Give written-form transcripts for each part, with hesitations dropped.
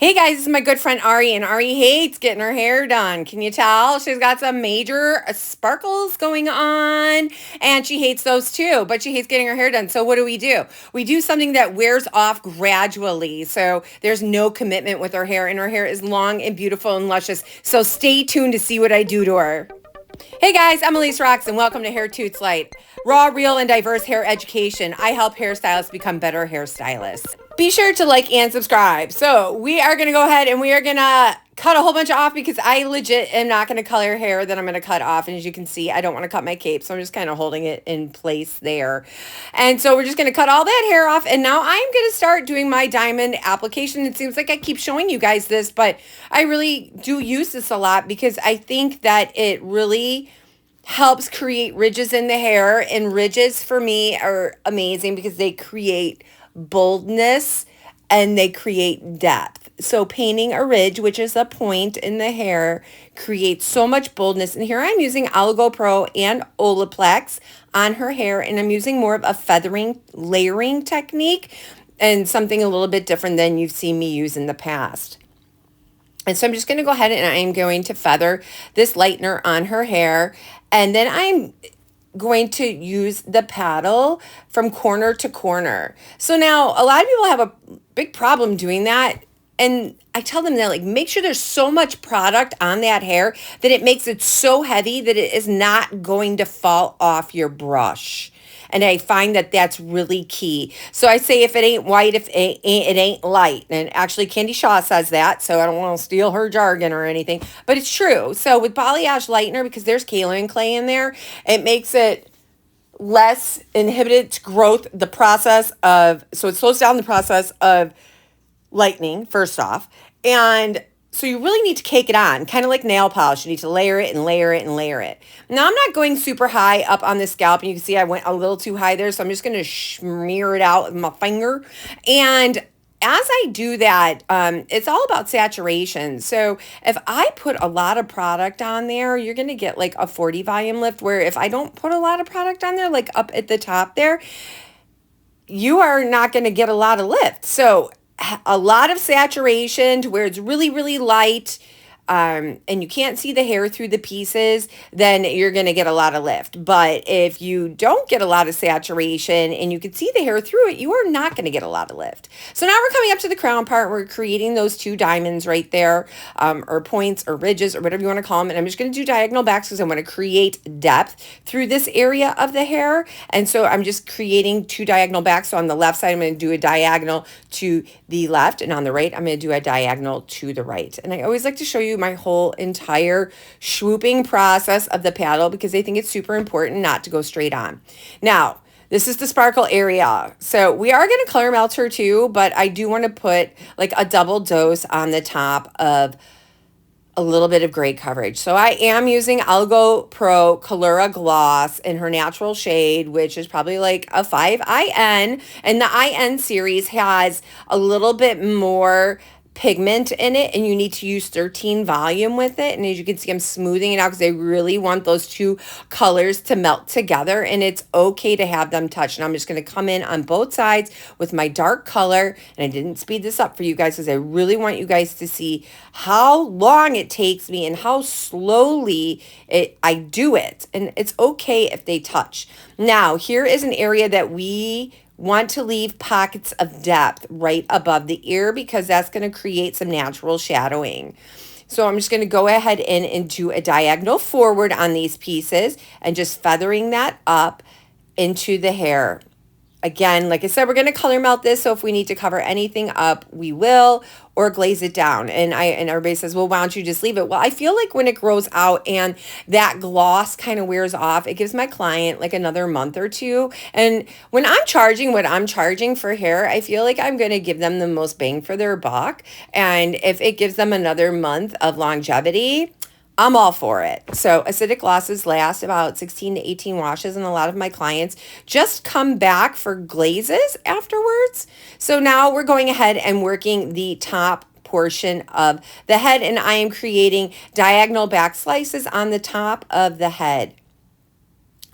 Hey guys, this is my good friend Ari, and Ari hates getting her hair done. Can you tell? She's got some major sparkles going on, and she hates those too, but she hates getting her hair done. So what do? We do something that wears off gradually. So there's no commitment with her hair, and her hair is long and beautiful and luscious. So stay tuned to see what I do to her. Hey guys, I'm Elyse Rox, and welcome to Hair Toots Light. Raw, real, and diverse hair education. I help hairstylists become better hairstylists. Be sure to like and subscribe. So we are going to go ahead and we are going to cut a whole bunch off because I legit am not going to color hair that I'm going to cut off. And as you can see, I don't want to cut my cape, so I'm just kind of holding it in place there. And so we're just going to cut all that hair off. And now I'm going to start doing my diamond application. It seems like I keep showing you guys this, but I really do use this a lot because I think that it really helps create ridges in the hair. And ridges for me are amazing because they create boldness and they create depth. So painting a ridge, which is a point in the hair, creates so much boldness. And here I'm using Oligo Pro and Olaplex on her hair, and I'm using more of a feathering layering technique and something a little bit different than you've seen me use in the past. And so I'm just going to go ahead and I'm going to feather this lightener on her hair, and then I'm going to use the paddle from corner to corner. So now a lot of people have a big problem doing that. And I tell them that, like, make sure there's so much product on that hair that it makes it so heavy that it is not going to fall off your brush. And I find that that's really key. So I say if it ain't white, if it ain't light. And actually Candy Shaw says that, so I don't want to steal her jargon or anything. But it's true. So with balayage lightener, because there's kaolin clay in there, it makes it less inhibited to growth, the process of, so it slows down the process of lightening, first off. And so you really need to cake it on, kind of like nail polish. You need to layer it and layer it and layer it. Now I'm not going super high up on the scalp, and you can see I went a little too high there, so I'm just going to smear it out with my finger. And as I do that, it's all about saturation. So if I put a lot of product on there, you're going to get like a 40 volume lift, where if I don't put a lot of product on there, like up at the top there, you are not going to get a lot of lift. So a lot of saturation to where it's really, really light, and you can't see the hair through the pieces, then you're going to get a lot of lift. But if you don't get a lot of saturation and you can see the hair through it, you are not going to get a lot of lift. So now we're coming up to the crown part. We're creating those two diamonds right there, or points or ridges or whatever you want to call them. And I'm just going to do diagonal backs because I want to create depth through this area of the hair. And so I'm just creating two diagonal backs. So on the left side, I'm going to do a diagonal to the left, and on the right, I'm going to do a diagonal to the right. And I always like to show you my whole entire swooping process of the paddle because I think it's super important not to go straight on. Now, this is the sparkle area. So we are going to color melt her too, but I do want to put like a double dose on the top of a little bit of gray coverage. So I am using Oligo Pro Calura Gloss in her natural shade, which is probably like a 5IN. And the IN series has a little bit more pigment in it, and you need to use 13 volume with it. And as you can see, I'm smoothing it out because I really want those two colors to melt together, and it's okay to have them touch. And I'm just going to come in on both sides with my dark color, and I didn't speed this up for you guys because I really want you guys to see how long it takes me and how slowly I do it. And it's okay if they touch. Now, here is an area that we want to leave pockets of depth right above the ear because that's going to create some natural shadowing. So I'm just going to go ahead and do a diagonal forward on these pieces and just feathering that up into the hair. Again, like I said, we're going to color melt this, so if we need to cover anything up, we will, or glaze it down. And everybody says, well, why don't you just leave it? Well, I feel like when it grows out and that gloss kind of wears off, it gives my client like another month or two. And when I'm charging what I'm charging for hair, I feel like I'm going to give them the most bang for their buck. And if it gives them another month of longevity, I'm all for it. So acidic glosses last about 16 to 18 washes, and a lot of my clients just come back for glazes afterwards. So now we're going ahead and working the top portion of the head, and I am creating diagonal back slices on the top of the head.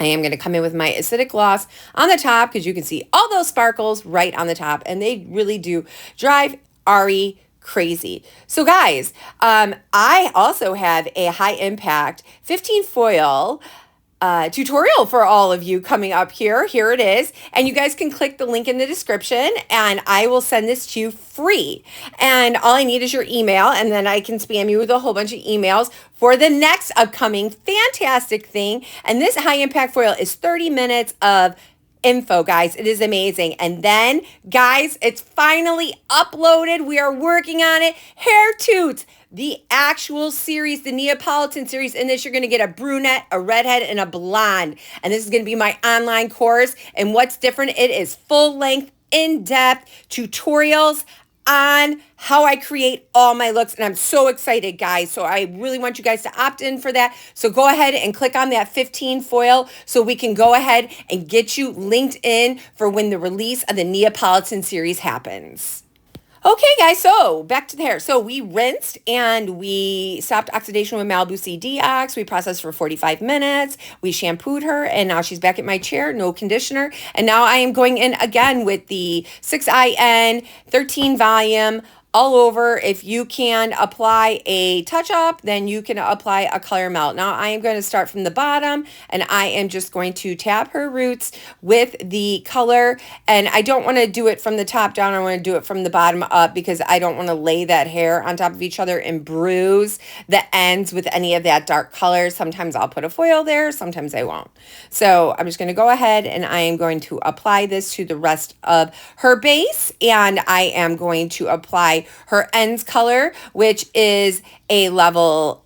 I am going to come in with my acidic gloss on the top because you can see all those sparkles right on the top, and they really do drive Ari crazy. So guys, I also have a high impact 15 foil tutorial for all of you coming up here. Here it is. And you guys can click the link in the description and I will send this to you free. And all I need is your email and then I can spam you with a whole bunch of emails for the next upcoming fantastic thing. And this high impact foil is 30 minutes of info, guys. It is amazing. And then, guys, it's finally uploaded. We are working on it. Hair Toots, the actual series, the Neapolitan series. In this, you're going to get a brunette, a redhead, and a blonde. And this is going to be my online course. And what's different, it is full-length, in-depth tutorials on how I create all my looks. And I'm so excited, guys. So I really want you guys to opt in for that. So go ahead and click on that 15 foil so we can go ahead and get you linked in for when the release of the Neapolitan series happens. Okay, guys, so back to the hair. So we rinsed and we stopped oxidation with Malibu C Deox. We processed for 45 minutes. We shampooed her, and now she's back at my chair, no conditioner. And now I am going in again with the 6IN 13 volume all over. If you can apply a touch-up, then you can apply a color melt. Now I am going to start from the bottom and I am just going to tap her roots with the color. And I don't want to do it from the top down. I want to do it from the bottom up because I don't want to lay that hair on top of each other and bruise the ends with any of that dark color. Sometimes I'll put a foil there, sometimes I won't. So I'm just going to go ahead and I am going to apply this to the rest of her base, and I am going to apply her ends color, which is a level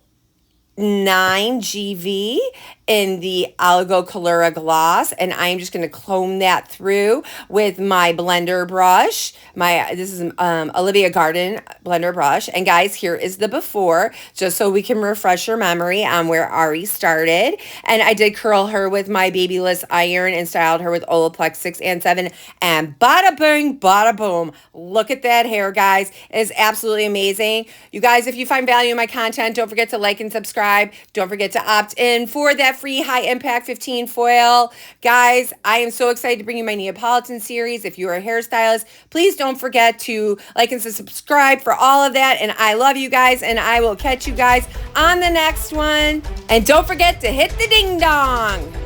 9 GV in the Oligo Calura gloss, and I'm just going to comb that through with my blender brush. This is Olivia Garden blender brush. And guys, here is the before, just so we can refresh your memory on where Ari started. And I did curl her with my babyliss iron and styled her with Olaplex 6 and 7, and bada bing, bada boom. Look at that hair, guys. It is absolutely amazing. You guys, if you find value in my content, don't forget to like and subscribe. Don't forget to opt in for that free high impact 15 foil. Guys, I am so excited to bring you my Neapolitan series. If you are a hairstylist, please don't forget to like and subscribe for all of that. And I love you guys, and I will catch you guys on the next one. And don't forget to hit the ding dong.